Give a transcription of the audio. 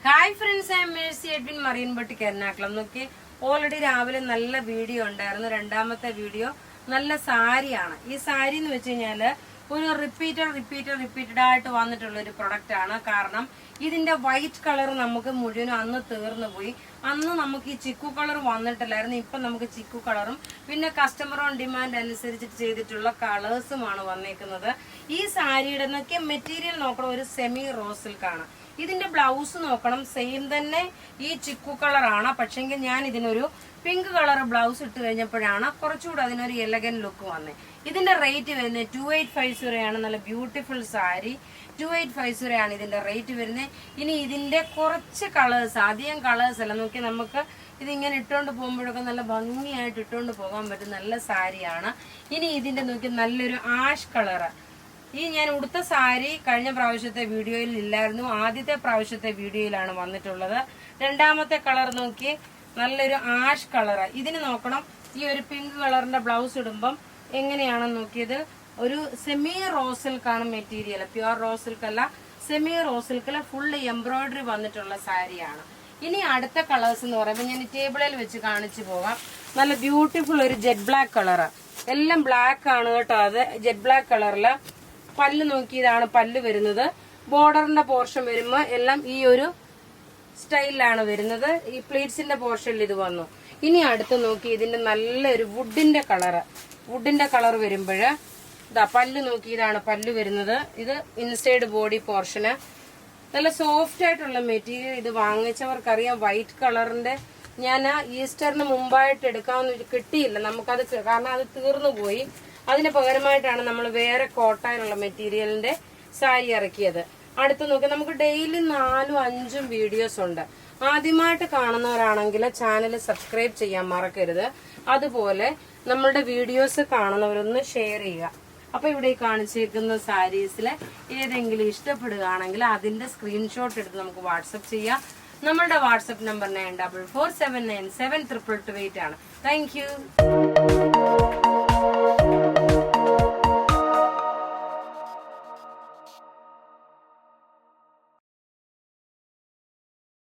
Hi friends, I am Mercy Edwin Mariyanpatti Ernakulam. നോക്കി already രാവിലെ നല്ല വീഡിയോ ഉണ്ടായിരുന്നു. രണ്ടാമത്തെ വീഡിയോ നല്ല സാരിയാണ്. ഈ സാരി എന്ന് വെച്ച് കഴിഞ്ഞാല് ഒരു റിപ്പീറ്റഡ് ആയിട്ട് വന്നിട്ടുള്ള ഒരു പ്രൊഡക്റ്റ് ആണ്. കാരണം ഇതിന്റെ വൈറ്റ് കളർ നമുക്ക് മുഴുവനും അന്ന് തീർന്നു പോയി. അന്ന് നമുക്ക് ഈ ചിക്കു കളർ വന്നിട്ടില്ലായിരുന്നു. ഇപ്പൊ നമുക്ക് ചിക്കു കളറും പിന്നെ കസ്റ്റമർ ഓൺ ഡിമാൻഡ് അനുസരിച്ചിട്ട് ചെയ്തിട്ടുള്ള കളേഴ്സുമാണ് വന്നേക്കുന്നത്. ഈ സാരിയുടെ നോക്കിയ മെറ്റീരിയൽ നോക്കണം, ഒരു സെമി റോസ് സിൽക്കാണ്. ഇതിന്റെ ബ്ലൗസ് നോക്കണം, സെയിം തന്നെ ഈ ചിക്കു കളറാണ്. പക്ഷെങ്കിൽ ഞാൻ ഇതിനൊരു പിങ്ക് കളർ ബ്ലൗസ് ഇട്ട് കഴിഞ്ഞപ്പോഴാണ് കുറച്ചുകൂടെ അതിനൊരു എലഗൻ ലുക്ക് വന്നത്. ഇതിന്റെ റേറ്റ് വരുന്നത് 2850 ആണ്. നല്ല ബ്യൂട്ടിഫുൾ സാരി 2850 ആണ് ഇതിന്റെ റേറ്റ് വരുന്നത്. ഇനി ഇതിന്റെ കുറച്ച് കളേഴ്സ്, അധികം കളേഴ്സ് അല്ല, നോക്കി നമുക്ക് ഇതിങ്ങനെ ഇട്ടുകൊണ്ട് പോകുമ്പോഴൊക്കെ നല്ല ഭംഗിയായിട്ട് ഇട്ടുകൊണ്ട് പോകാൻ പറ്റും നല്ല സാരിയാണ്. ഇനി ഇതിന്റെ നോക്കി നല്ലൊരു ആഷ് കളറ്. ഈ ഞാൻ ഉടുത്ത സാരി കഴിഞ്ഞ പ്രാവശ്യത്തെ വീഡിയോയിൽ ഇല്ലായിരുന്നു, ആദ്യത്തെ പ്രാവശ്യത്തെ വീഡിയോയിലാണ് വന്നിട്ടുള്ളത്. രണ്ടാമത്തെ കളർ നോക്കി നല്ലൊരു ആഷ് കളറ്. ഇതിന് നോക്കണം, ഈ ഒരു പിങ്ക് കളറിന്റെ ബ്ലൗസ് ഇടുമ്പം എങ്ങനെയാണെന്ന് നോക്കിയത്. ഒരു സെമി റോസ് സിൽക്കാണ് മെറ്റീരിയൽ, പ്യുവർ റോസ് സിൽക്ക് അല്ല, സെമി റോസ് സിൽക്കില് ഫുള്ള് എംബ്രോയിഡറി വന്നിട്ടുള്ള സാരിയാണ്. ഇനി അടുത്ത കളേഴ്സ് എന്ന് പറയുമ്പോൾ ഞാൻ ടേബിളിൽ വെച്ച് കാണിച്ചു പോകാം. നല്ല ബ്യൂട്ടിഫുൾ ഒരു ജെറ്റ് ബ്ലാക്ക് കളറ്, എല്ലാം ബ്ലാക്ക് ആണ് കേട്ടോ. അത് ജെറ്റ് ബ്ലാക്ക് കളറില് പല്ല് നോക്കിയതാണ് പല്ല് വരുന്നത്. ബോർഡറിന്റെ പോർഷൻ വരുമ്പോ എല്ലാം ഈ ഒരു സ്റ്റൈലിലാണ് വരുന്നത്. ഈ പ്ലീറ്റ്സിന്റെ പോർഷനിൽ ഇത് വന്നു. ഇനി അടുത്ത് നോക്കി ഇതിന്റെ നല്ലൊരു വുഡിന്റെ കളർ വരുമ്പോഴ് ഇതാ പല്ല് നോക്കിയതാണ് പല്ല് വരുന്നത്. ഇത് ഇൻസൈഡ് ബോഡി പോർഷന് നല്ല സോഫ്റ്റ് ആയിട്ടുള്ള മെറ്റീരിയൽ. ഇത് വാങ്ങിച്ചവർക്കറിയാം വൈറ്റ് കളറിന്റെ ഞാൻ ഈസ്റ്ററിന് മുമ്പായിട്ട് എടുക്കാമെന്ന് കിട്ടിയില്ല നമുക്കത്, കാരണം അത് തീർന്നു പോയി. അതിന് പകരമായിട്ടാണ് നമ്മൾ വേറെ കോട്ടയിലുള്ള മെറ്റീരിയലിന്റെ സാരി ഇറക്കിയത്. അടുത്ത് നോക്കി നമുക്ക് ഡെയിലി 4-5 വീഡിയോസ് ഉണ്ട്. ആദ്യമായിട്ട് കാണുന്നവരാണെങ്കിൽ ചാനൽ സബ്സ്ക്രൈബ് ചെയ്യാൻ മറക്കരുത്. അതുപോലെ നമ്മളുടെ വീഡിയോസ് കാണുന്നവരൊന്ന് ഷെയർ ചെയ്യുക. അപ്പൊ ഇവിടെ കാണിച്ചിരിക്കുന്ന സാരീസിലെ ഏതെങ്കിലും ഇഷ്ടപ്പെടുകയാണെങ്കിൽ അതിന്റെ സ്ക്രീൻഷോട്ട് എടുത്ത് നമുക്ക് വാട്സപ്പ് ചെയ്യാം. നമ്മളുടെ വാട്സപ്പ് നമ്പർ 9447972228 ആണ്. Thank you.